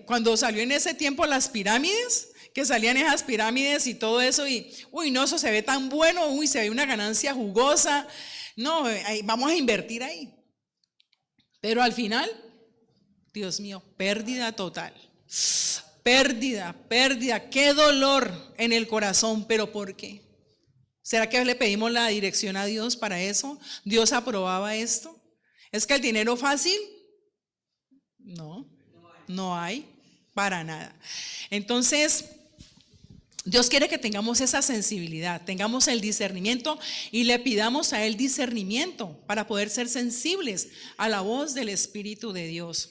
cuando salió en ese tiempo las pirámides, que salían esas pirámides y todo eso, y uy, no, eso se ve tan bueno, uy, se ve una ganancia jugosa, no, vamos a invertir ahí. Pero al final, Dios mío, pérdida total. Pérdida, qué dolor en el corazón, pero ¿por qué? ¿Será que le pedimos la dirección a Dios para eso? ¿Dios aprobaba esto? ¿Es que el dinero fácil? No hay para nada. Entonces, Dios quiere que tengamos esa sensibilidad, tengamos el discernimiento y le pidamos a Él discernimiento para poder ser sensibles a la voz del Espíritu de Dios.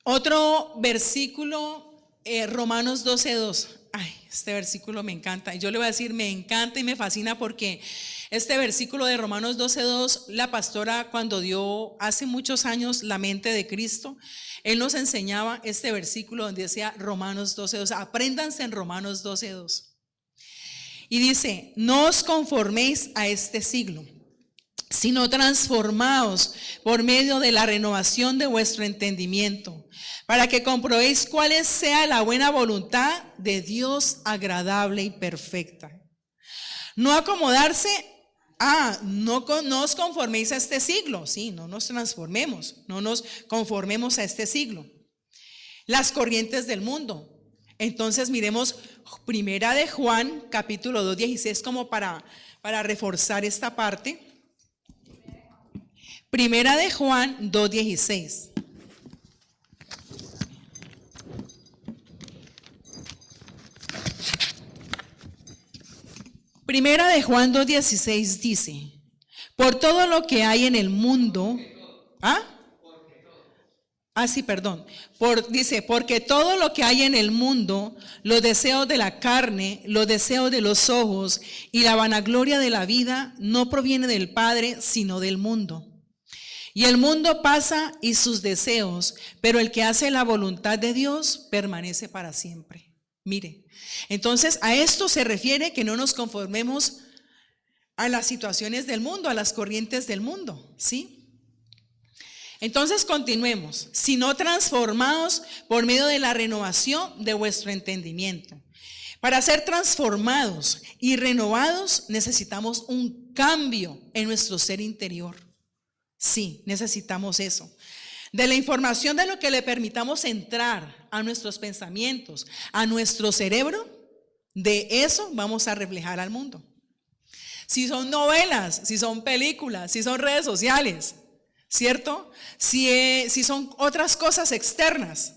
Otro versículo, Romanos 12:2. Ay, este versículo me encanta. Y yo le voy a decir, me encanta y me fascina porque este versículo de Romanos 12:2, la pastora cuando dio hace muchos años la mente de Cristo, él nos enseñaba este versículo donde decía Romanos 12:2. Apréndanse en Romanos 12:2. Y dice, no os conforméis a este siglo, sino transformaos por medio de la renovación de vuestro entendimiento, para que comprobéis cuál sea la buena voluntad de Dios agradable y perfecta. No acomodarse, no os conforméis a este siglo, sí, no nos transformemos, no nos conformemos a este siglo. Las corrientes del mundo. Entonces miremos Primera de Juan, capítulo 2:16, como para reforzar esta parte. Primera de Juan 2:16. Primera de Juan 2:16 dice, por todo lo que hay en el mundo, dice, porque todo lo que hay en el mundo, los deseos de la carne, los deseos de los ojos y la vanagloria de la vida, no proviene del Padre, sino del mundo. Y el mundo pasa y sus deseos, pero el que hace la voluntad de Dios permanece para siempre. Mire, entonces a esto se refiere que no nos conformemos a las situaciones del mundo, a las corrientes del mundo, ¿sí? Entonces continuemos, sino transformados por medio de la renovación de vuestro entendimiento. Para ser transformados y renovados necesitamos un cambio en nuestro ser interior. Sí, necesitamos eso. De la información de lo que le permitamos entrar a nuestros pensamientos, a nuestro cerebro, de eso vamos a reflejar al mundo. Si son novelas, si son películas, si son redes sociales, ¿cierto? Si son otras cosas externas,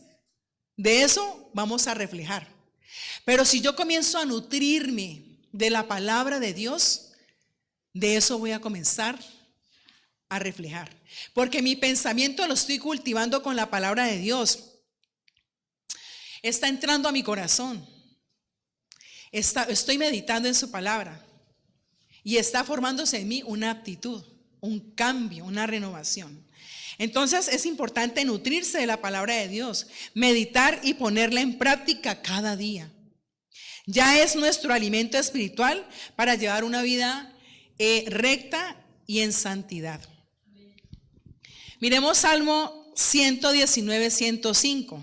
de eso vamos a reflejar. Pero si yo comienzo a nutrirme de la palabra de Dios, de eso voy a comenzar a reflejar, porque mi pensamiento lo estoy cultivando con la palabra de Dios. Está entrando a mi corazón, estoy meditando en su palabra y está formándose en mí una actitud, un cambio, una renovación. Entonces es importante nutrirse de la palabra de Dios, meditar y ponerla en práctica cada día. Ya es nuestro alimento espiritual para llevar una vida recta y en santidad. Miremos Salmo 119, 105,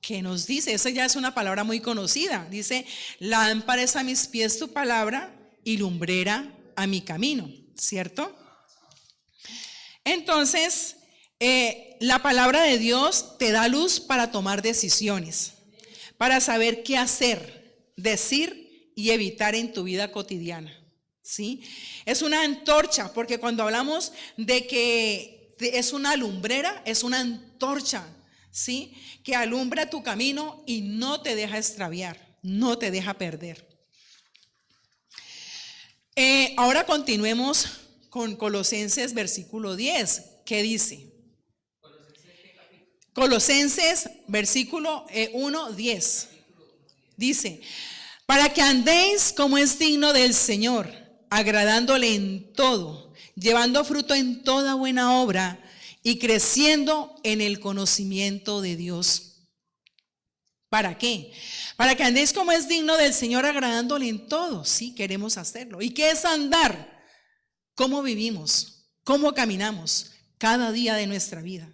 que nos dice, esa ya es una palabra muy conocida, dice, lámpara es a mis pies tu palabra y lumbrera a mi camino, ¿cierto? Entonces, la palabra de Dios te da luz para tomar decisiones, para saber qué hacer, decir y evitar en tu vida cotidiana, ¿sí? Es una antorcha, porque cuando hablamos de que es una lumbrera, es una antorcha, ¿sí? Que alumbra tu camino y no te deja extraviar, no te deja perder. Ahora continuemos con Colosenses versículo 10, ¿qué dice? Colosenses versículo 1:10. Dice, para que andéis como es digno del Señor, agradándole en todo, llevando fruto en toda buena obra y creciendo en el conocimiento de Dios. ¿Para qué? Para que andéis como es digno del Señor, agradándole en todo. Sí, queremos hacerlo. ¿Y qué es andar? ¿Cómo vivimos? ¿Cómo caminamos cada día de nuestra vida?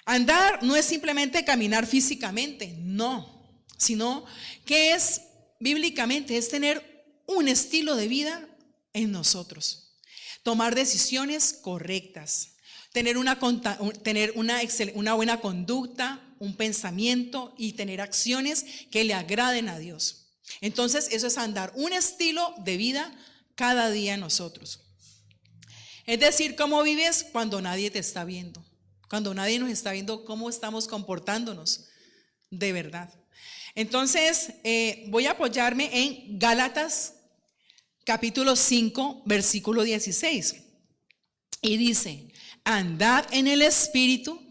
Andar no es simplemente caminar físicamente, no, sino que es bíblicamente, es tener un estilo de vida en nosotros, tomar decisiones correctas, tener una buena conducta, un pensamiento y tener acciones que le agraden a Dios. Entonces eso es andar un estilo de vida cada día en nosotros. Es decir, cómo vives cuando nadie te está viendo, cuando nadie nos está viendo cómo estamos comportándonos de verdad. Entonces voy a apoyarme en Gálatas capítulo 5 versículo 16 y dice: andad en el espíritu,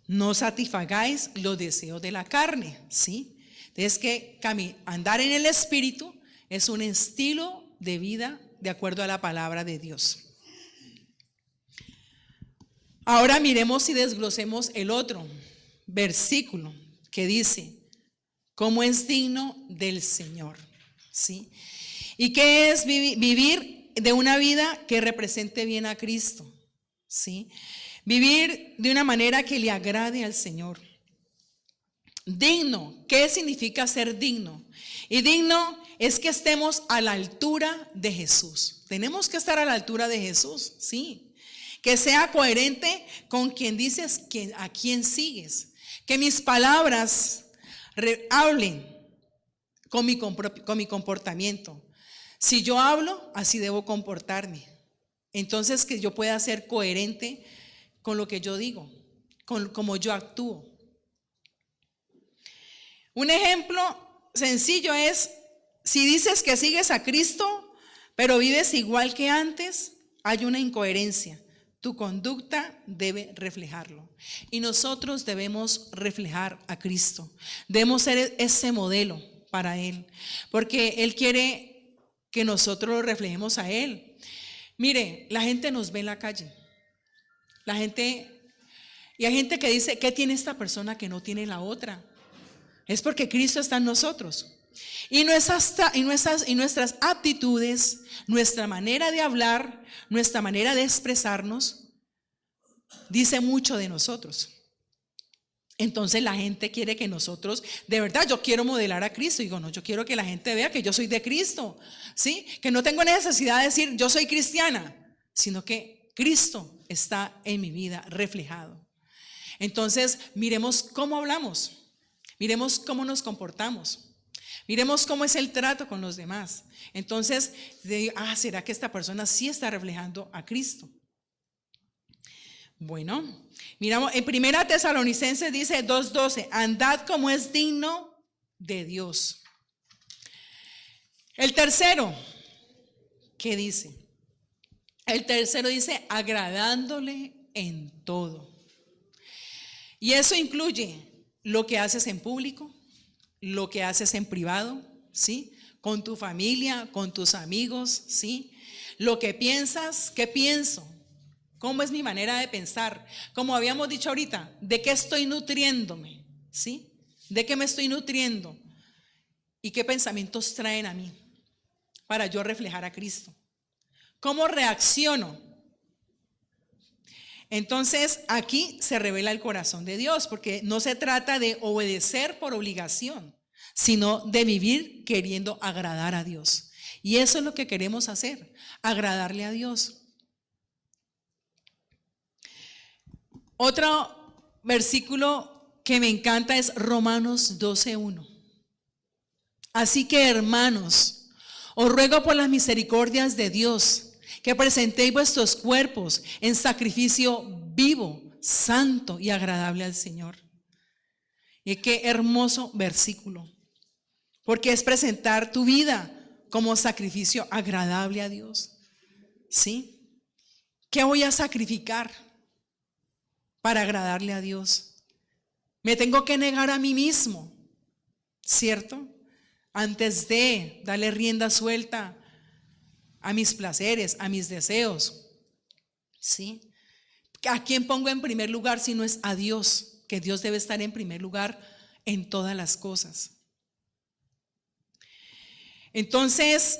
no satisfagáis los deseos de la carne, ¿sí? Entonces que andar en el espíritu es un estilo de vida de acuerdo a la palabra de Dios. Ahora miremos y desglosemos el otro versículo que dice: cómo es digno del Señor, ¿sí? ¿Y qué es vivir de una vida que represente bien a Cristo? ¿Sí? Vivir de una manera que le agrade al Señor. Digno, ¿qué significa ser digno? Y digno es que estemos a la altura de Jesús. Tenemos que estar a la altura de Jesús, sí. Que sea coherente con quien dices, a quien sigues. Que mis palabras hablen con mi comportamiento. Si yo hablo, así debo comportarme. Entonces que yo pueda ser coherente con lo que yo digo, con cómo yo actúo. Un ejemplo sencillo es, si dices que sigues a Cristo, pero vives igual que antes, hay una incoherencia. Tu conducta debe reflejarlo. Y nosotros debemos reflejar a Cristo. Debemos ser ese modelo para Él, porque Él quiere que nosotros lo reflejemos a Él. Mire, la gente nos ve en la calle. Y hay gente que dice, ¿qué tiene esta persona que no tiene la otra? Es porque Cristo está en nosotros. Y nuestras aptitudes, nuestra manera de hablar, nuestra manera de expresarnos, dice mucho de nosotros. Entonces la gente quiere que nosotros, de verdad, yo quiero modelar a Cristo. Digo, no, yo quiero que la gente vea que yo soy de Cristo, ¿sí? Que no tengo necesidad de decir yo soy cristiana, sino que Cristo está en mi vida reflejado. Entonces, miremos cómo hablamos, miremos cómo nos comportamos, miremos cómo es el trato con los demás. Entonces, ¿será que esta persona sí está reflejando a Cristo? Bueno, miramos, en 1 Tesalonicenses dice 2:12, andad como es digno de Dios. El tercero, ¿qué dice? El tercero dice, agradándole en todo. Y eso incluye lo que haces en público, lo que haces en privado, ¿sí? Con tu familia, con tus amigos, ¿sí? Lo que piensas, ¿qué pienso? ¿Cómo es mi manera de pensar? Como habíamos dicho ahorita, ¿de qué estoy nutriéndome? ¿Sí? ¿De qué me estoy nutriendo? ¿Y qué pensamientos traen a mí para yo reflejar a Cristo? ¿Cómo reacciono? Entonces aquí se revela el corazón de Dios, porque no se trata de obedecer por obligación, sino de vivir queriendo agradar a Dios. Y eso es lo que queremos hacer, agradarle a Dios. Otro versículo que me encanta es Romanos 12:1. Así que, hermanos, os ruego por las misericordias de Dios que presentéis vuestros cuerpos en sacrificio vivo, santo y agradable al Señor. Y qué hermoso versículo, porque es presentar tu vida como sacrificio agradable a Dios. ¿Sí? ¿Qué voy a sacrificar para agradarle a Dios? Me tengo que negar a mí mismo, ¿cierto? Antes de darle rienda suelta a mis placeres, a mis deseos, ¿sí? ¿A quién pongo en primer lugar si no es a Dios? Que Dios debe estar en primer lugar en todas las cosas. Entonces,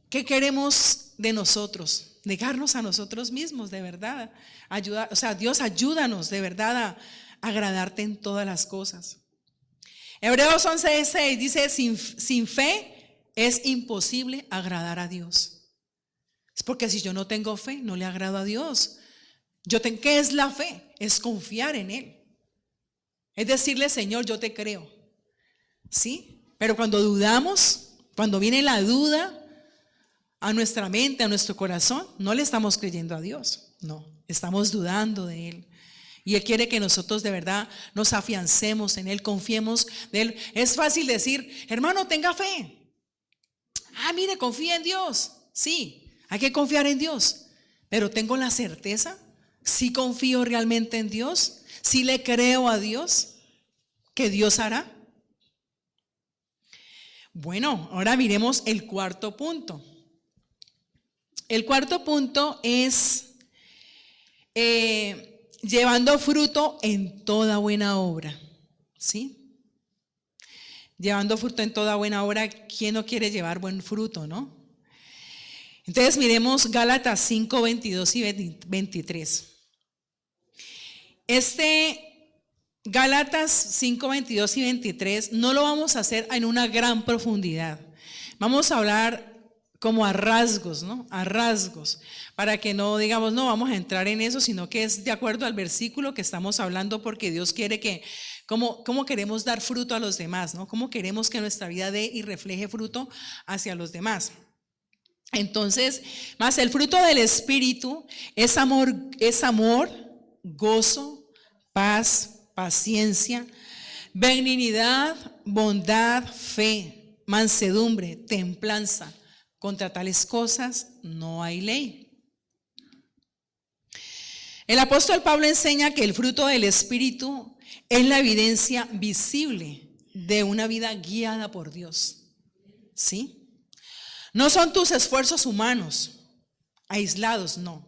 ¿qué queremos de nosotros? Negarnos a nosotros mismos, de verdad. Dios, ayúdanos de verdad agradarte en todas las cosas. Hebreos 11:6 dice, sin fe es imposible agradar a Dios. Es porque si yo no tengo fe, no le agrado a Dios. ¿Qué es la fe? Es confiar en Él. Es decirle, Señor, yo te creo. ¿Sí? Pero cuando dudamos, cuando viene la duda a nuestra mente, a nuestro corazón, no le estamos creyendo a Dios. No, estamos dudando de Él. Y Él quiere que nosotros de verdad nos afiancemos en Él, confiemos de Él. Es fácil decir, hermano, tenga fe. Mire, confía en Dios. Sí, hay que confiar en Dios. Pero tengo la certeza, ¿sí confío realmente en Dios? ¿Sí le creo a Dios que Dios hará? Bueno, ahora miremos el cuarto punto. El cuarto punto es llevando fruto en toda buena obra. ¿Sí? Llevando fruto en toda buena obra. ¿Quién no quiere llevar buen fruto, no? Entonces miremos Gálatas 5, 22 y 23. Gálatas 5, 22 y 23 no lo vamos a hacer en una gran profundidad. Vamos a hablar como a rasgos, ¿no? A rasgos, para que no digamos, no vamos a entrar en eso, sino que es de acuerdo al versículo que estamos hablando, porque Dios quiere que, cómo queremos dar fruto a los demás, ¿no? Cómo queremos que nuestra vida dé y refleje fruto hacia los demás. Entonces, más el fruto del Espíritu es amor, gozo, paz, paciencia, benignidad, bondad, fe, mansedumbre, templanza. Contra tales cosas no hay ley. El apóstol Pablo enseña que el fruto del Espíritu es la evidencia visible de una vida guiada por Dios. ¿Sí? No son tus esfuerzos humanos, aislados, no,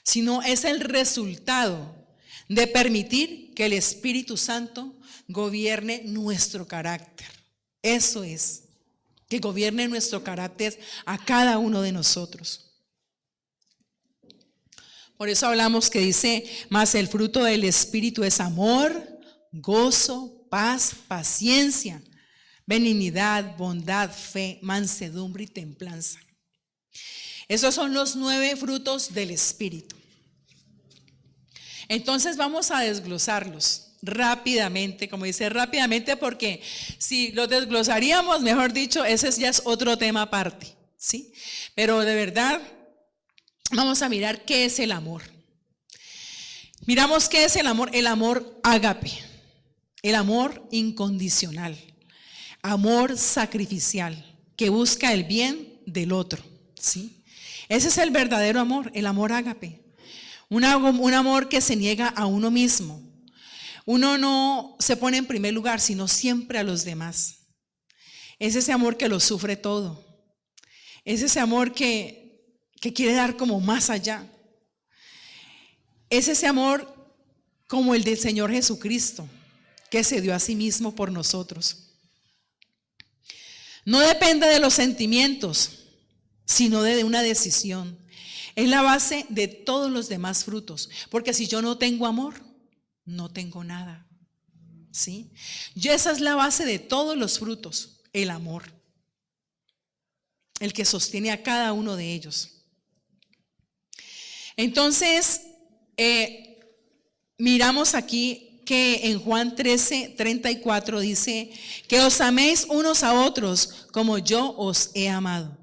sino es el resultado de permitir que el Espíritu Santo gobierne nuestro carácter. Eso es, que gobierne nuestro carácter a cada uno de nosotros. Por eso hablamos que dice, más el fruto del Espíritu es amor, gozo, paz, paciencia, benignidad, bondad, fe, mansedumbre y templanza. Esos son los 9 frutos del Espíritu. Entonces vamos a desglosarlos rápidamente, como dice rápidamente, porque si los desglosaríamos, mejor dicho, ese ya es otro tema aparte, ¿sí? Pero de verdad, vamos a mirar qué es el amor. Miramos qué es el amor ágape, el amor incondicional, amor sacrificial, que busca el bien del otro, ¿sí? Ese es el verdadero amor, el amor ágape. Un amor que se niega a uno mismo. Uno no se pone en primer lugar, sino siempre a los demás. Es ese amor que lo sufre todo. Es ese amor que quiere dar como más allá. Es ese amor como el del Señor Jesucristo, que se dio a sí mismo por nosotros. No depende de los sentimientos, sino de una decisión. Es la base de todos los demás frutos, porque si yo no tengo amor, no tengo nada, ¿sí? Esa es la base de todos los frutos, el amor, el que sostiene a cada uno de ellos. Entonces, miramos aquí que en Juan 13:34 dice que os améis unos a otros como yo os he amado.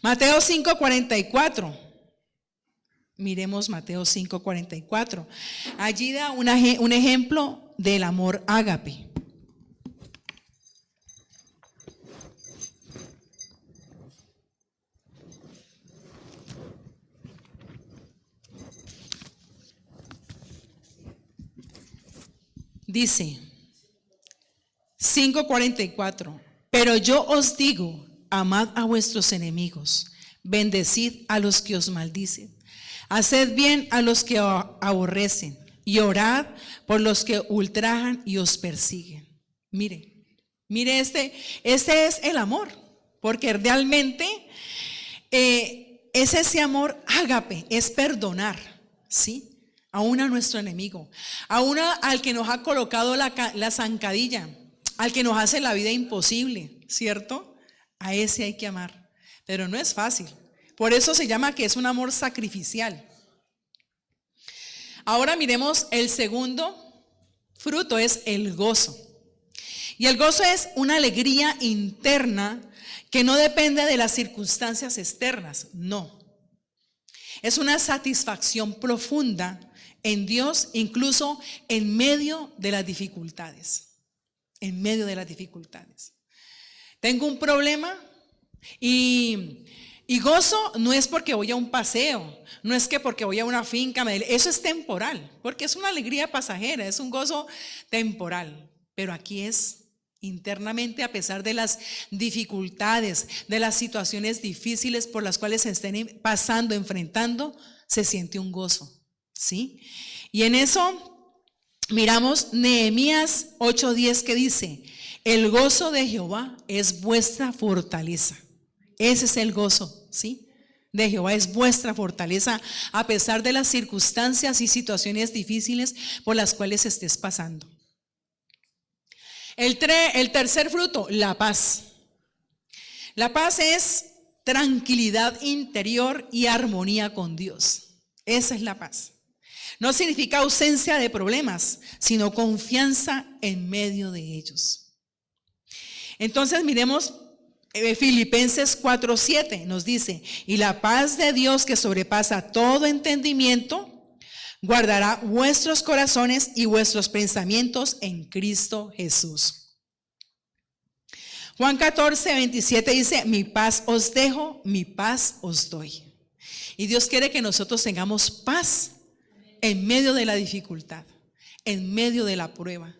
Mateo 5:44. Miremos Mateo 5:44. Allí da un ejemplo del amor ágape. Dice 5:44. Pero yo os digo, amad a vuestros enemigos, bendecid a los que os maldicen, haced bien a los que aborrecen y orad por los que ultrajan y os persiguen. Mire, este es el amor, porque realmente es ese amor ágape, es perdonar, ¿sí? aún a nuestro enemigo, aún al que nos ha colocado la zancadilla, al que nos hace la vida imposible, ¿cierto? A ese hay que amar, pero no es fácil. Por eso se llama que es un amor sacrificial. Ahora miremos el segundo fruto, es el gozo. Y el gozo es una alegría interna que no depende de las circunstancias externas, no. Es una satisfacción profunda en Dios, incluso en medio de las dificultades. En medio de las dificultades. Tengo un problema y gozo no es porque voy a un paseo, no es que porque voy a una finca, eso es temporal, porque es una alegría pasajera, es un gozo temporal. Pero aquí es internamente, a pesar de las dificultades, de las situaciones difíciles por las cuales se estén pasando, enfrentando, se siente un gozo, ¿sí? Y en eso miramos Nehemías 8:10 que dice: el gozo de Jehová es vuestra fortaleza. Ese es el gozo, ¿sí? De Jehová es vuestra fortaleza, a pesar de las circunstancias y situaciones difíciles por las cuales estés pasando. El tercer fruto, la paz. La paz es tranquilidad interior y armonía con Dios. Esa es la paz. No significa ausencia de problemas, sino confianza en medio de ellos. Entonces miremos Filipenses 4:7, nos dice: y la paz de Dios, que sobrepasa todo entendimiento, guardará vuestros corazones y vuestros pensamientos en Cristo Jesús. Juan 14:27 dice: mi paz os dejo, mi paz os doy. Y Dios quiere que nosotros tengamos paz en medio de la dificultad, en medio de la prueba,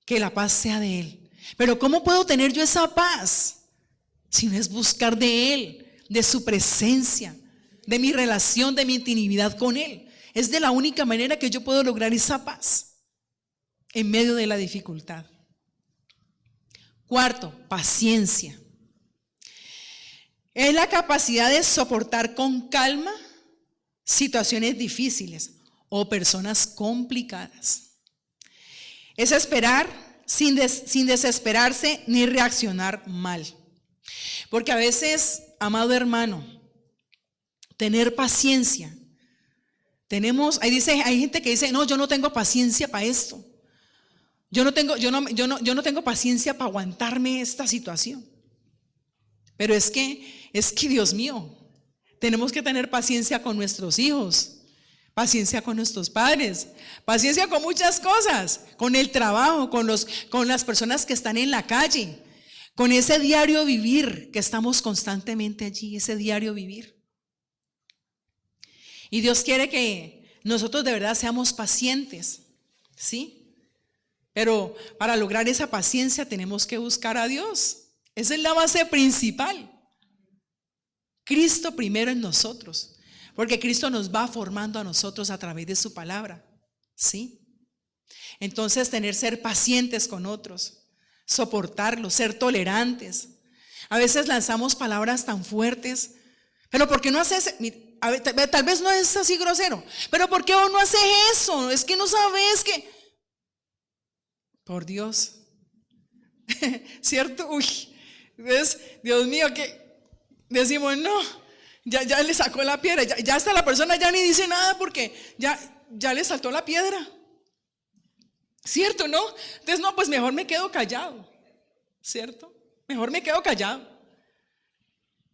que la paz sea de Él. Pero ¿cómo puedo tener yo esa paz? Si no es buscar de Él, de su presencia, de mi relación, de mi intimidad con Él. Es de la única manera que yo puedo lograr esa paz en medio de la dificultad. Cuarto, paciencia. Es la capacidad de soportar con calma situaciones difíciles o personas complicadas. Es esperar sin desesperarse ni reaccionar mal. Porque a veces, amado hermano, tener paciencia. Hay gente que dice: no, yo no tengo paciencia para esto. Yo no tengo paciencia para aguantarme esta situación. Pero es que Dios mío, tenemos que tener paciencia con nuestros hijos, paciencia con nuestros padres, paciencia con muchas cosas, con el trabajo, con las personas que están en la calle, con ese diario vivir que estamos constantemente allí, ese diario vivir. Y Dios quiere que nosotros de verdad seamos pacientes, ¿sí? Pero para lograr esa paciencia tenemos que buscar a Dios. Esa es la base principal. Cristo primero en nosotros, porque Cristo nos va formando a nosotros a través de su palabra, ¿sí? Entonces ser pacientes con otros, soportarlos, ser tolerantes. A veces lanzamos palabras tan fuertes, pero ¿por qué no haces? A ver, tal vez no es así grosero, pero ¿por qué no haces eso? Es que no sabes que... Por Dios, ¿cierto? Uy, ¿ves? Dios mío, que decimos, no, ya le sacó la piedra, ya hasta la persona ya ni dice nada porque ya le saltó la piedra, ¿cierto? ¿No? Entonces, no, pues mejor me quedo callado, ¿cierto? Mejor me quedo callado.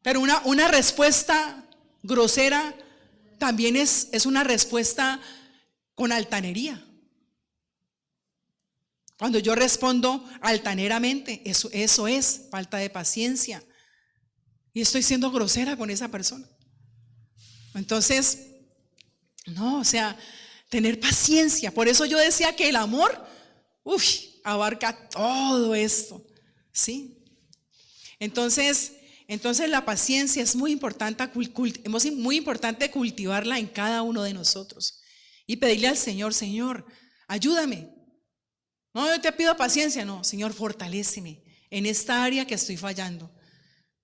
Pero una respuesta grosera también es una respuesta con altanería. Cuando yo respondo altaneramente, eso es falta de paciencia. Y estoy siendo grosera con esa persona. Entonces, no, o sea, tener paciencia. Por eso yo decía que el amor, abarca todo esto, ¿sí? Entonces la paciencia es muy importante, muy importante cultivarla en cada uno de nosotros. Y pedirle al Señor: Señor, ayúdame. No, yo te pido paciencia, no, Señor, fortaléceme en esta área que estoy fallando.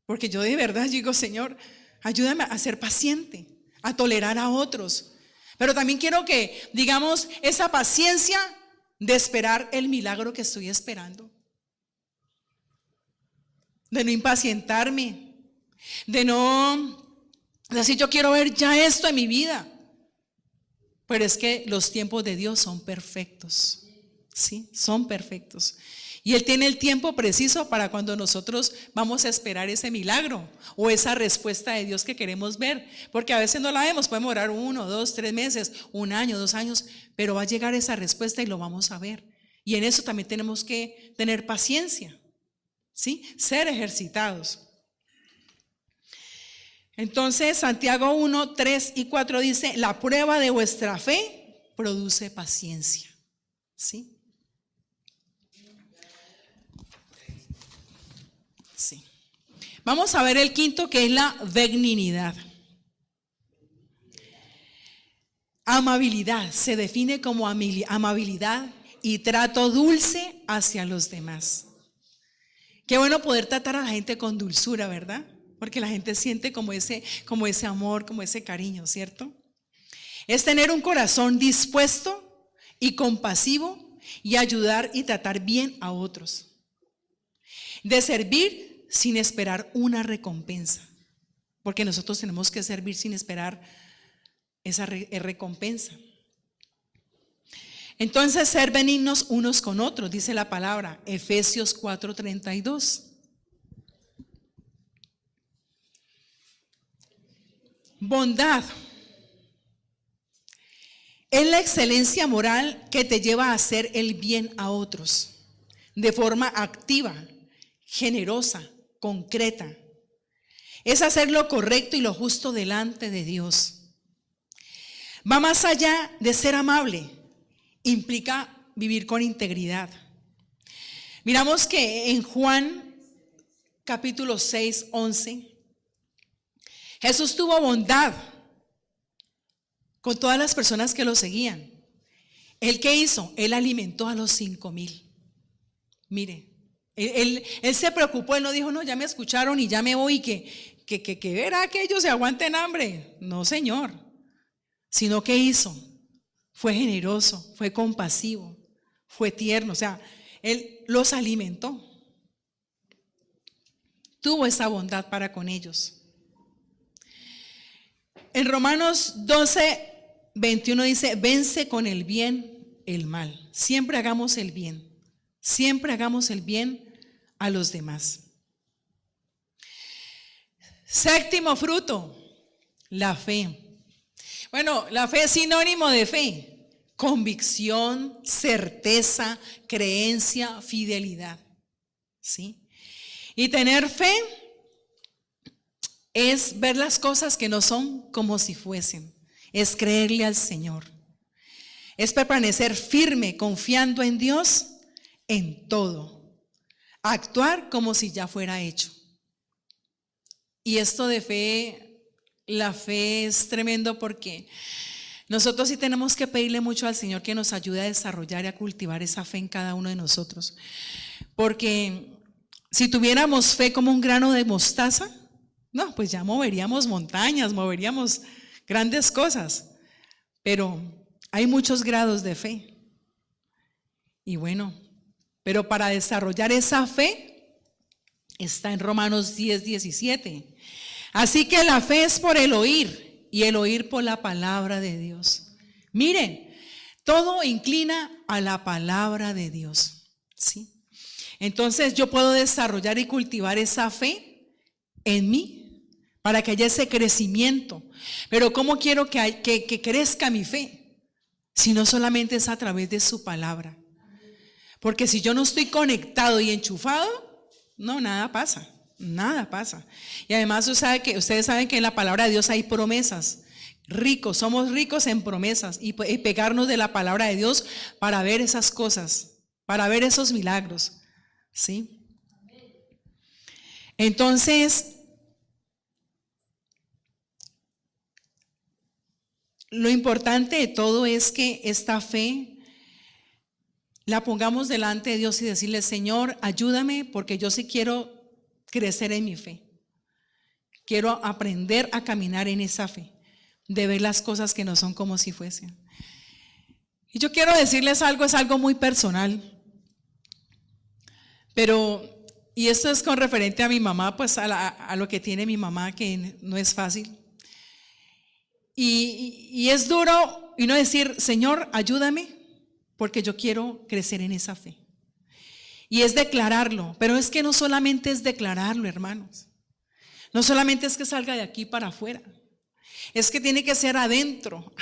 Porque yo de verdad digo: Señor, ayúdame a ser paciente, a tolerar a otros. Pero también quiero que, digamos, esa paciencia de esperar el milagro que estoy esperando. De no impacientarme, de no decir yo quiero ver ya esto en mi vida. Pero es que los tiempos de Dios son perfectos, ¿sí? Son perfectos. Y Él tiene el tiempo preciso para cuando nosotros vamos a esperar ese milagro o esa respuesta de Dios que queremos ver. Porque a veces no la vemos, podemos orar 1, 2, 3 meses, 1 año, 2 años, pero va a llegar esa respuesta y lo vamos a ver. Y en eso también tenemos que tener paciencia, ¿sí? Ser ejercitados. Entonces Santiago 1, 3 y 4 dice: la prueba de vuestra fe produce paciencia, ¿sí? Sí. Vamos a ver el quinto, que es la benignidad. Amabilidad se define como amabilidad y trato dulce hacia los demás. Qué bueno poder tratar a la gente con dulzura, ¿verdad? Porque la gente siente como ese amor, como ese cariño, ¿cierto? Es tener un corazón dispuesto y compasivo y ayudar y tratar bien a otros. De servir sin esperar una recompensa, porque nosotros tenemos que servir sin esperar esa recompensa. Entonces, ser benignos unos con otros, dice la palabra, Efesios 4:32. Bondad es la excelencia moral que te lleva a hacer el bien a otros de forma activa, generosa, concreta. Es hacer lo correcto y lo justo delante de Dios. Va más allá de ser amable, implica vivir con integridad. Miramos que en Juan capítulo 6, 11, Jesús tuvo bondad con todas las personas que lo seguían. ¿Él qué hizo? Él alimentó a los 5,000. Mire, él se preocupó, él no dijo, no, ya me escucharon y ya me voy, que verá que ellos se aguanten hambre. No, Señor. Sino que hizo, fue generoso, fue compasivo, fue tierno, o sea, Él los alimentó. Tuvo esa bondad para con ellos. En Romanos 12, 21 dice: vence con el bien el mal. Siempre hagamos el bien. Siempre hagamos el bien a los demás. Séptimo fruto, la fe. Bueno, la fe es sinónimo de fe. Convicción, certeza, creencia, fidelidad. ¿Sí? Y tener fe es ver las cosas que no son como si fuesen. Es creerle al Señor. Es permanecer firme, confiando en Dios en todo. Actuar como si ya fuera hecho. Y esto de fe, la fe es tremendo porque nosotros sí tenemos que pedirle mucho al Señor que nos ayude a desarrollar y a cultivar esa fe en cada uno de nosotros. Porque si tuviéramos fe como un grano de mostaza, no, pues ya moveríamos montañas, moveríamos grandes cosas. Pero hay muchos grados de fe. Y bueno, pero para desarrollar esa fe está en Romanos 10, 17. Así que la fe es por el oír y el oír por la palabra de Dios. Miren, todo inclina a la palabra de Dios, ¿sí? Entonces yo puedo desarrollar y cultivar esa fe en mí para que haya ese crecimiento. Pero ¿cómo quiero que crezca mi fe? Si no solamente es a través de su palabra. Porque si yo no estoy conectado y enchufado, no, nada pasa. Nada pasa. Y además ustedes saben que en la palabra de Dios hay promesas. Ricos, somos ricos en promesas y pegarnos de la palabra de Dios para ver esas cosas, para ver esos milagros. ¿Sí? Entonces, lo importante de todo es que esta fe la pongamos delante de Dios y decirle: Señor, ayúdame porque yo sí quiero crecer en mi fe. Quiero aprender a caminar en esa fe. de ver las cosas que no son como si fuesen. Y yo quiero decirles algo, es algo muy personal, y esto es con referente a mi mamá, pues a lo que tiene mi mamá, que no es fácil. Y es duro y no decir, Señor, ayúdame, porque yo quiero crecer en esa fe. Y es declararlo, pero es que no solamente es declararlo, hermanos. No solamente es que salga de aquí para afuera. Es que tiene que ser adentro.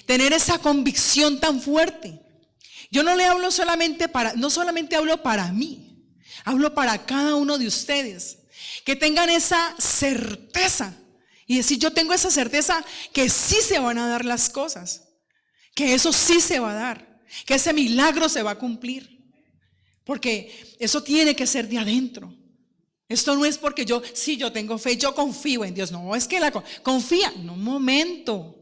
Tener esa convicción tan fuerte. Yo no le hablo no solamente hablo para mí, hablo para cada uno de ustedes. Que tengan esa certeza. Y decir, yo tengo esa certeza que sí se van a dar las cosas. Que eso sí se va a dar. Que ese milagro se va a cumplir. Porque eso tiene que ser de adentro. Esto no es porque yo tengo fe, yo confío en Dios. No, es que confía. No, un momento.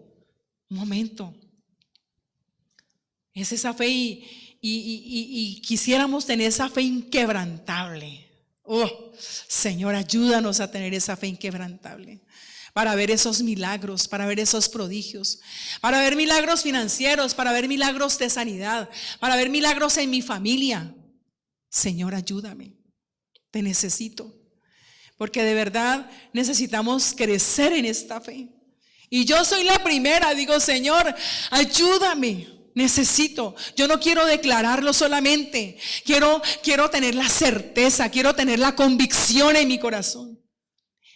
Es esa fe y quisiéramos tener esa fe inquebrantable. Oh, Señor, ayúdanos a tener esa fe inquebrantable. Para ver esos milagros, para ver esos prodigios, para ver milagros financieros, para ver milagros de sanidad, para ver milagros en mi familia. Señor, ayúdame, te necesito, porque de verdad necesitamos crecer en esta fe. Y yo soy la primera, digo, Señor, ayúdame, necesito. Yo no quiero declararlo solamente, quiero tener la certeza, quiero tener la convicción en mi corazón,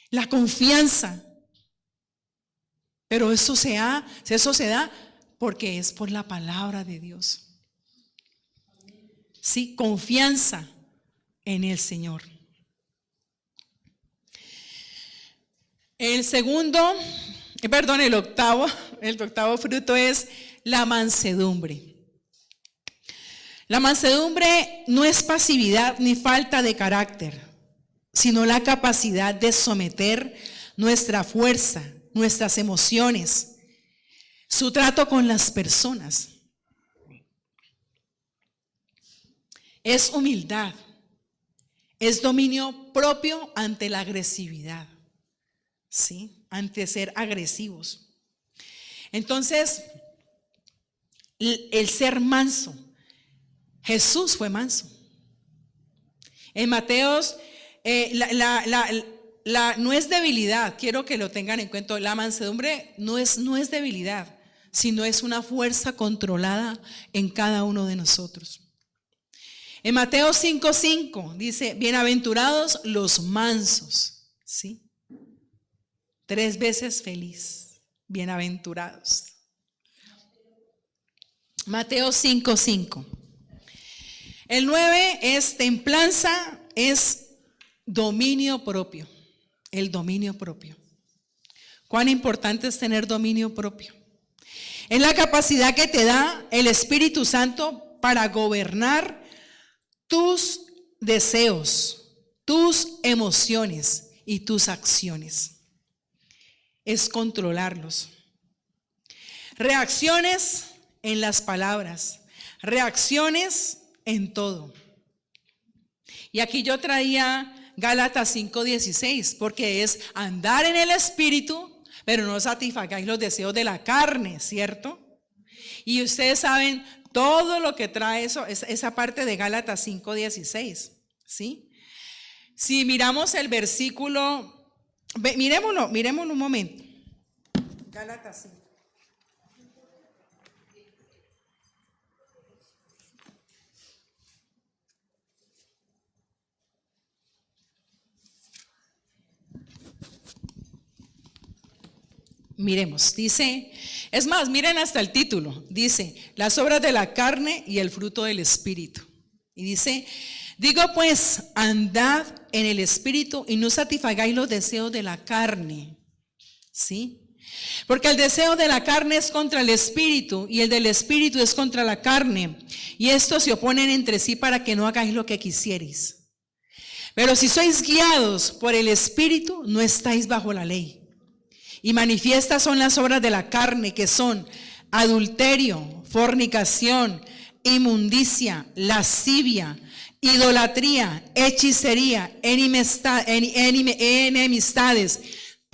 la confianza. Pero eso se da porque es por la palabra de Dios. Sí, confianza en el Señor. El octavo fruto es la mansedumbre. La mansedumbre no es pasividad ni falta de carácter, sino la capacidad de someter nuestra fuerza, nuestras emociones, su trato con las personas. Es humildad, es dominio propio ante la agresividad, ¿sí? Ante ser agresivos. Entonces, el ser manso, Jesús fue manso. En Mateos, no es debilidad, quiero que lo tengan en cuenta. La mansedumbre no es debilidad, sino es una fuerza controlada en cada uno de nosotros. En Mateo 5:5 dice, bienaventurados los mansos, ¿sí? 3 veces feliz, bienaventurados. Mateo 5:5. El 9 es templanza, es dominio propio. El dominio propio. ¿Cuán importante es tener dominio propio? Es la capacidad que te da el Espíritu Santo para gobernar tus deseos, tus emociones y tus acciones. Es controlarlos. Reacciones en las palabras, reacciones en todo. Y aquí yo traía Gálatas 5:16, porque es andar en el Espíritu, pero no satisfagáis los deseos de la carne, ¿cierto? Y ustedes saben todo lo que trae esa parte de Gálatas 5:16, ¿sí? Si miramos el versículo, miremoslo un momento. Gálatas 5. Miremos, dice, es más, miren hasta el título, dice, las obras de la carne y el fruto del Espíritu. Y dice, digo pues, andad en el Espíritu y no satisfagáis los deseos de la carne, ¿sí? Porque el deseo de la carne es contra el Espíritu y el del Espíritu es contra la carne, y estos se oponen entre sí para que no hagáis lo que quisierais. Pero si sois guiados por el Espíritu, no estáis bajo la ley. Y manifiestas son las obras de la carne, que son adulterio, fornicación, inmundicia, lascivia, idolatría, hechicería, enemistades,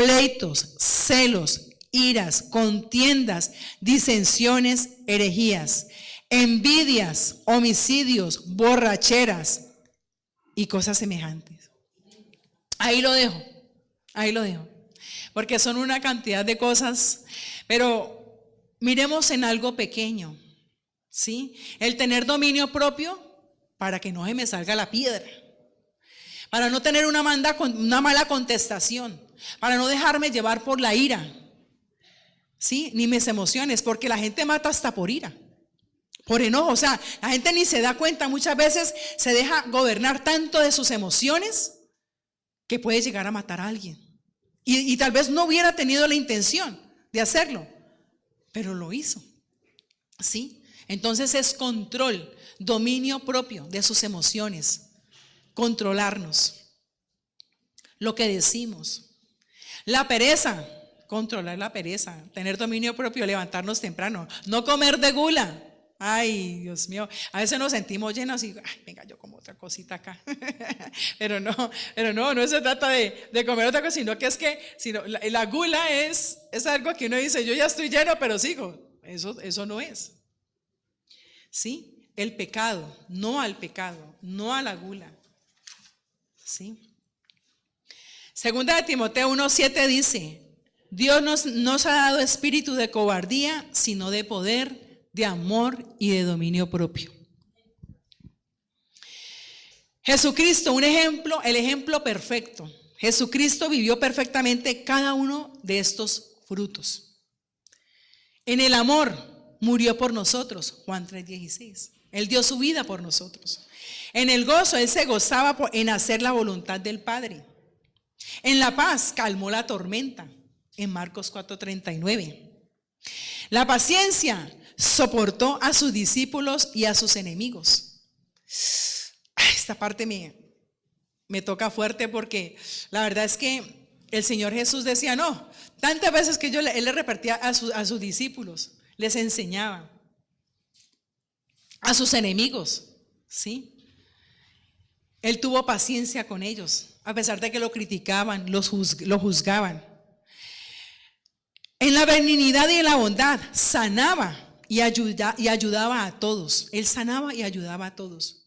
pleitos, celos, iras, contiendas, disensiones, herejías, envidias, homicidios, borracheras y cosas semejantes. Ahí lo dejo, porque son una cantidad de cosas, pero miremos en algo pequeño, ¿sí? El tener dominio propio para que no se me salga la piedra, para no tener una mala contestación, para no dejarme llevar por la ira, ¿sí? Ni mis emociones, porque la gente mata hasta por ira, por enojo. O sea, la gente ni se da cuenta, muchas veces se deja gobernar tanto de sus emociones que puede llegar a matar a alguien. Y tal vez no hubiera tenido la intención de hacerlo, pero lo hizo, ¿sí? Entonces es control, dominio propio de sus emociones, controlarnos, lo que decimos. La pereza, controlar la pereza, tener dominio propio, levantarnos temprano, no comer de gula. Ay, Dios mío, a veces nos sentimos llenos y, ay, venga, yo como otra cosita acá. Pero no se trata de comer otra cosa, sino la gula es algo que uno dice, yo ya estoy lleno, pero sigo. Eso no es. ¿Sí? El pecado, no al pecado, no a la gula. ¿Sí? Segunda de Timoteo 1:7 dice, Dios nos ha dado espíritu de cobardía, sino de poder, de amor y de dominio propio. Jesucristo, un ejemplo, el ejemplo perfecto. Jesucristo vivió perfectamente cada uno de estos frutos. En el amor murió por nosotros, Juan 3:16. Él dio su vida por nosotros. En el gozo, Él se gozaba en hacer la voluntad del Padre. En la paz, calmó la tormenta, en Marcos 4:39. La paciencia, soportó a sus discípulos y a sus enemigos. Esta parte me toca fuerte, porque la verdad es que el Señor Jesús decía, no, tantas veces que Él le repartía a sus discípulos, les enseñaba, a sus enemigos, ¿sí? Él tuvo paciencia con ellos, a pesar de que lo criticaban, lo juzgaban. En la benignidad y en la bondad sanaba y ayudaba a todos. Él sanaba y ayudaba a todos.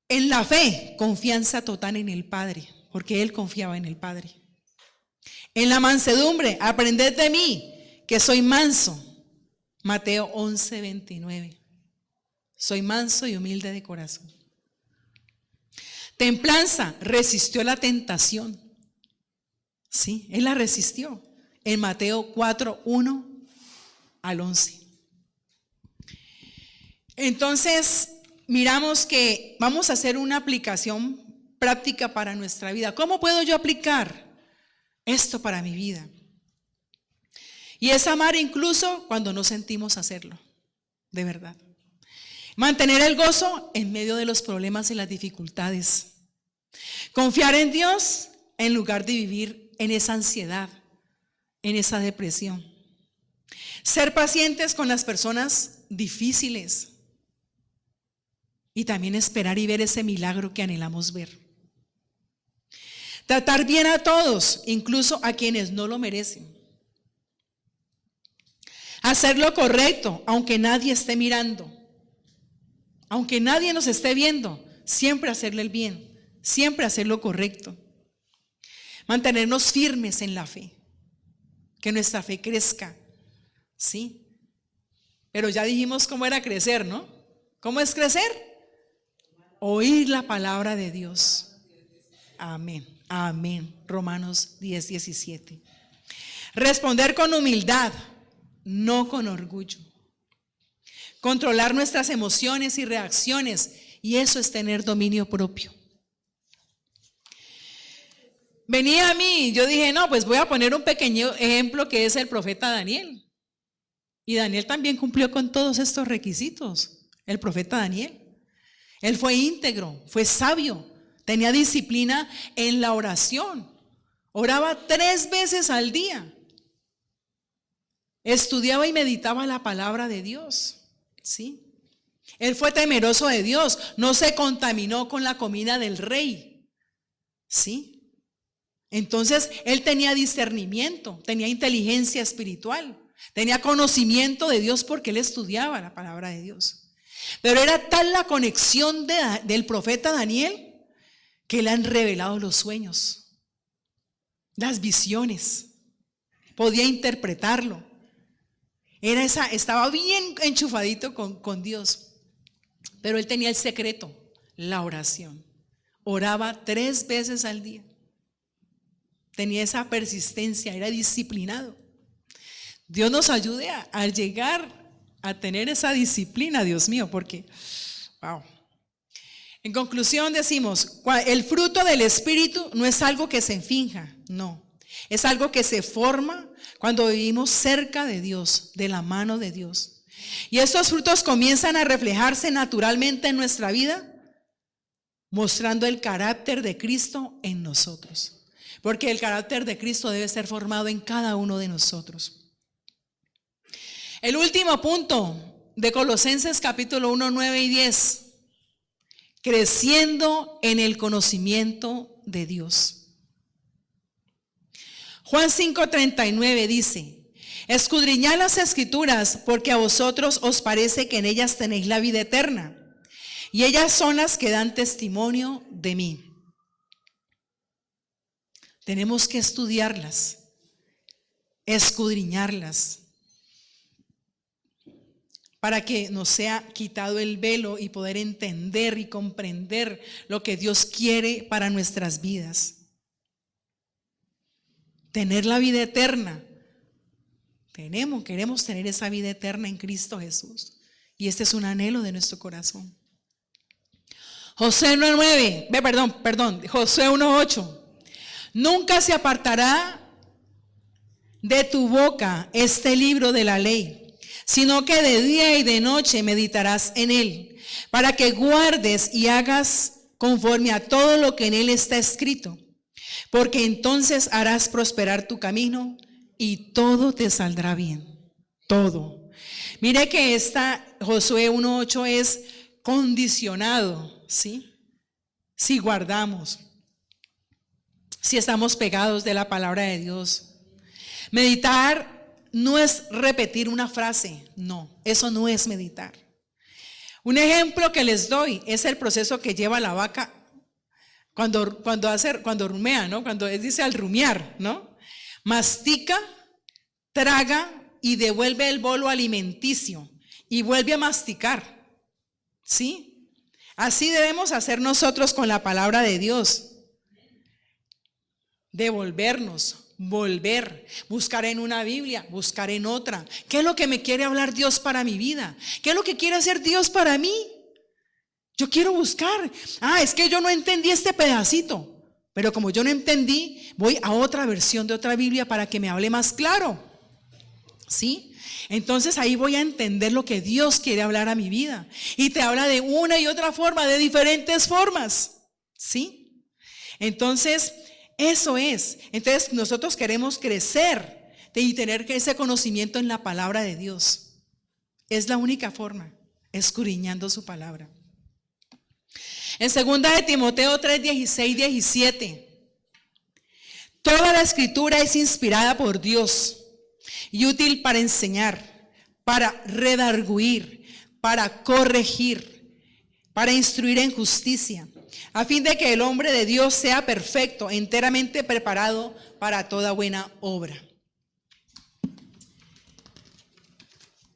En la fe, confianza total en el Padre, porque Él confiaba en el Padre. En la mansedumbre, aprended de mí, que soy manso. Mateo 11:29. Soy manso y humilde de corazón. Templanza, resistió la tentación. Sí, Él la resistió. En Mateo 4:1 al 11. Entonces, miramos que vamos a hacer una aplicación práctica para nuestra vida. ¿Cómo puedo yo aplicar esto para mi vida? Y es amar incluso cuando no sentimos hacerlo, de verdad. Mantener el gozo en medio de los problemas y las dificultades. Confiar en Dios en lugar de vivir en esa ansiedad, en esa depresión. Ser pacientes con las personas difíciles. Y también esperar y ver ese milagro que anhelamos ver. Tratar bien a todos, incluso a quienes no lo merecen. Hacer lo correcto, aunque nadie esté mirando. Aunque nadie nos esté viendo, siempre hacerle el bien, siempre hacer lo correcto. Mantenernos firmes en la fe, que nuestra fe crezca, ¿sí? Pero ya dijimos cómo era crecer, ¿no? ¿Cómo es crecer? Oír la palabra de Dios. Amén, amén. Romanos 10:17. Responder con humildad, no con orgullo. Controlar nuestras emociones y reacciones, y eso es tener dominio propio. Venía a mí y yo dije, no, pues voy a poner un pequeño ejemplo que es el profeta Daniel. Y Daniel también cumplió con todos estos requisitos, el profeta Daniel. Él fue íntegro, fue sabio, tenía disciplina en la oración. Oraba 3 veces al día. Estudiaba y meditaba la palabra de Dios. ¿Sí? Él fue temeroso de Dios, no se contaminó con la comida del rey. ¿Sí? Entonces, él tenía discernimiento, tenía inteligencia espiritual, tenía conocimiento de Dios porque él estudiaba la palabra de Dios. Pero era tal la conexión del profeta Daniel que le han revelado los sueños, las visiones, podía interpretarlo. Estaba bien enchufadito con Dios, pero él tenía el secreto, la oración. Oraba 3 veces al día. Tenía esa persistencia, era disciplinado. Dios nos ayude a llegar a tener esa disciplina, Dios mío, porque, wow. En conclusión decimos, el fruto del Espíritu no es algo que se finja, no. Es algo que se forma cuando vivimos cerca de Dios, de la mano de Dios. Y estos frutos comienzan a reflejarse naturalmente en nuestra vida, mostrando el carácter de Cristo en nosotros. Porque el carácter de Cristo debe ser formado en cada uno de nosotros. El último punto de Colosenses capítulo 1, 9 y 10. Creciendo en el conocimiento de Dios. Juan 5:39 dice: escudriñad las escrituras, porque a vosotros os parece que en ellas tenéis la vida eterna, y ellas son las que dan testimonio de mí. Tenemos que estudiarlas, escudriñarlas, para que nos sea quitado el velo y poder entender y comprender lo que Dios quiere para nuestras vidas. Tener la vida eterna. Queremos tener esa vida eterna en Cristo Jesús. Y este es un anhelo de nuestro corazón. Josué 1:8. Nunca se apartará de tu boca este libro de la ley, sino que de día y de noche meditarás en él, para que guardes y hagas conforme a todo lo que en él está escrito, porque entonces harás prosperar tu camino y todo te saldrá bien. Todo. Mire que Josué 1:8 es condicionado, ¿sí? Si guardamos, si estamos pegados de la palabra de Dios. Meditar no es repetir una frase, no, eso no es meditar. Un ejemplo que les doy es el proceso que lleva la vaca cuando rumea, ¿no? Cuando dice al rumiar, ¿no? Mastica, traga y devuelve el bolo alimenticio y vuelve a masticar, ¿sí? Así debemos hacer nosotros con la palabra de Dios. Devolvernos, volver, buscar en una Biblia, buscar en otra. ¿Qué es lo que me quiere hablar Dios para mi vida? ¿Qué es lo que quiere hacer Dios para mí? Yo quiero buscar. Es que yo no entendí este pedacito, pero como yo no entendí, voy a otra versión de otra Biblia para que me hable más claro, ¿sí? Entonces ahí voy a entender lo que Dios quiere hablar a mi vida. Y te habla de una y otra forma, de diferentes formas, ¿sí? Entonces eso es. Entonces nosotros queremos crecer y tener ese conocimiento en la palabra de Dios. Es la única forma, escudriñando su palabra. En 2 de Timoteo 3:16, 17. Toda la escritura es inspirada por Dios y útil para enseñar, para redarguir, para corregir, para instruir en justicia, a fin de que el hombre de Dios sea perfecto, enteramente preparado para toda buena obra.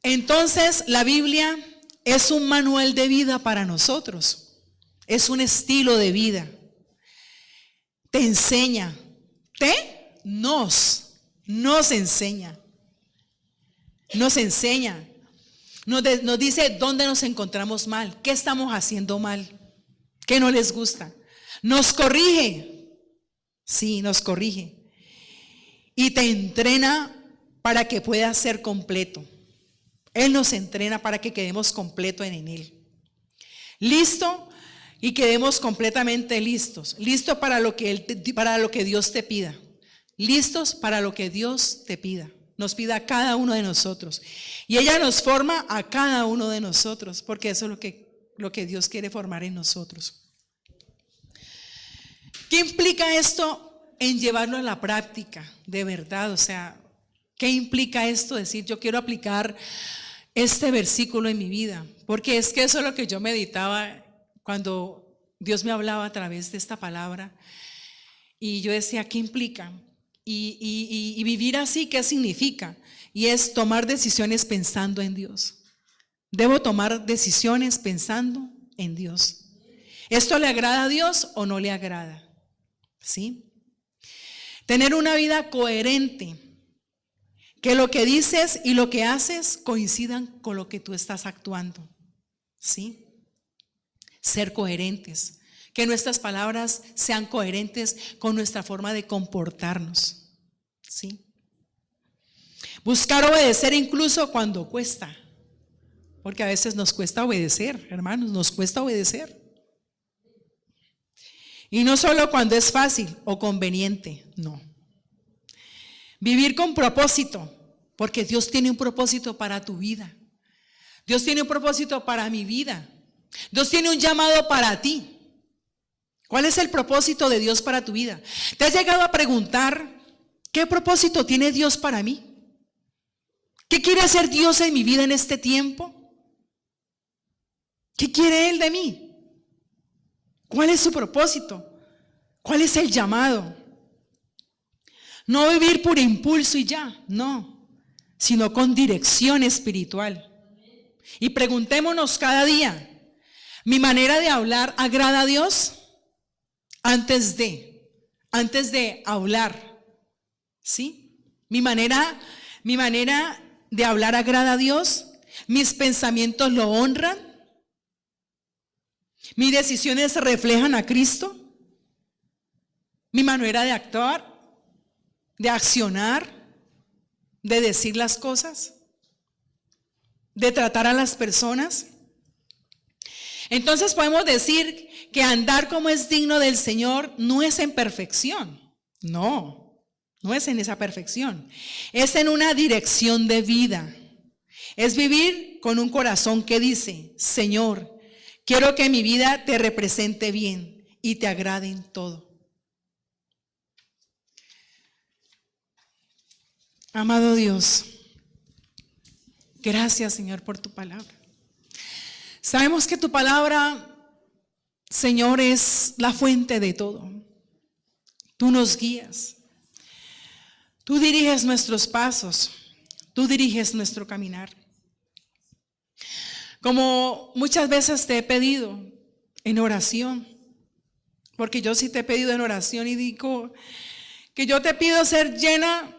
Entonces, la Biblia es un manual de vida para nosotros. Es un estilo de vida. Te enseña. Nos enseña. Nos enseña. Nos dice dónde nos encontramos mal, qué estamos haciendo mal, qué no les gusta. Nos corrige. Sí, nos corrige. Y te entrena para que puedas ser completo. Él nos entrena para que quedemos completos en Él. Listo y quedemos completamente listos. Listos para lo que Dios te pida. Listos para lo que Dios te pida. Nos pida a cada uno de nosotros. Y ella nos forma a cada uno de nosotros, porque eso es lo que Dios quiere formar en nosotros. ¿Qué implica esto en llevarlo a la práctica, de verdad. O sea, ¿qué implica esto? Decir, yo quiero aplicar este versículo en mi vida, porque es que eso es lo que yo meditaba cuando Dios me hablaba a través de esta palabra, y yo decía, ¿qué implica? Y vivir así, ¿qué significa? Y es tomar decisiones pensando en Dios. Debo tomar decisiones pensando en Dios. ¿Esto le agrada a Dios o no le agrada? ¿Sí? Tener una vida coherente, que lo que dices y lo que haces coincidan con lo que tú estás actuando. ¿Sí? Ser coherentes, que nuestras palabras sean coherentes con nuestra forma de comportarnos. ¿Sí? Buscar obedecer incluso cuando cuesta, porque a veces nos cuesta obedecer, hermanos, nos cuesta obedecer. Y no solo cuando es fácil o conveniente, no. Vivir con propósito, porque Dios tiene un propósito para tu vida. Dios tiene un propósito para mi vida. Dios tiene un llamado para ti. ¿Cuál es el propósito de Dios para tu vida? ¿Te has llegado a preguntar qué propósito tiene Dios para mí? ¿Qué quiere hacer Dios en mi vida en este tiempo? ¿Qué quiere Él de mí? ¿Cuál es su propósito? ¿Cuál es el llamado? No vivir por impulso y ya, no, sino con dirección espiritual. Y preguntémonos cada día, ¿mi manera de hablar agrada a Dios? Antes de hablar, ¿sí? Mi manera de hablar agrada a Dios. ¿Mis pensamientos lo honran? ¿Mis decisiones reflejan a Cristo? ¿Mi manera de actuar, de accionar, de decir las cosas, de tratar a las personas? Entonces podemos decir que andar como es digno del Señor no es en perfección. No es en esa perfección. Es en una dirección de vida. Es vivir con un corazón que dice, Señor, quiero que mi vida te represente bien y te agrade en todo. Amado Dios, gracias, Señor, por tu palabra. Sabemos que tu palabra, Señor, es la fuente de todo. Tú nos guías. Tú diriges nuestros pasos. Tú diriges nuestro caminar. Como muchas veces te he pedido en oración, porque yo sí te he pedido en oración y digo que yo te pido ser llena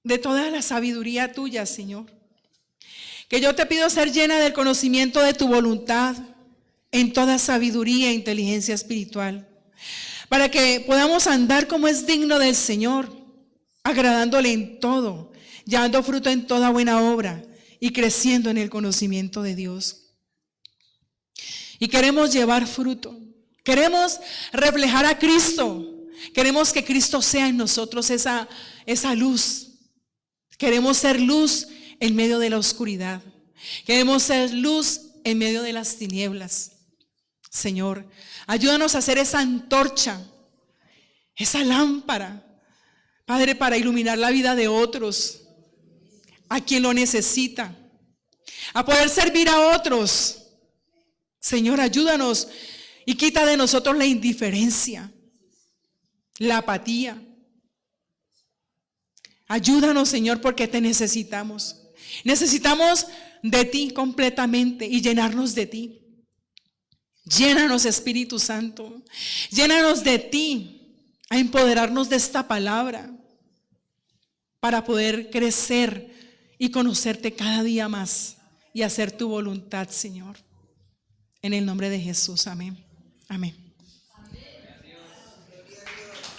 de toda la sabiduría tuya, Señor. Que yo te pido ser llena del conocimiento de tu voluntad en toda sabiduría e inteligencia espiritual, para que podamos andar como es digno del Señor, agradándole en todo, llevando fruto en toda buena obra y creciendo en el conocimiento de Dios. Y queremos llevar fruto, queremos reflejar a Cristo, queremos que Cristo sea en nosotros esa luz. Queremos ser luz en medio de la oscuridad. Queremos ser luz en medio de las tinieblas. Señor, ayúdanos a hacer esa antorcha, esa lámpara, Padre, para iluminar la vida de otros, a quien lo necesita, a poder servir a otros. Señor, ayúdanos y quita de nosotros la indiferencia, la apatía. Ayúdanos, Señor, porque te necesitamos. Necesitamos de ti completamente y llenarnos de ti. Llénanos, Espíritu Santo. Llénanos de ti, a empoderarnos de esta palabra para poder crecer y conocerte cada día más y hacer tu voluntad, Señor. En el nombre de Jesús, amén. Amén.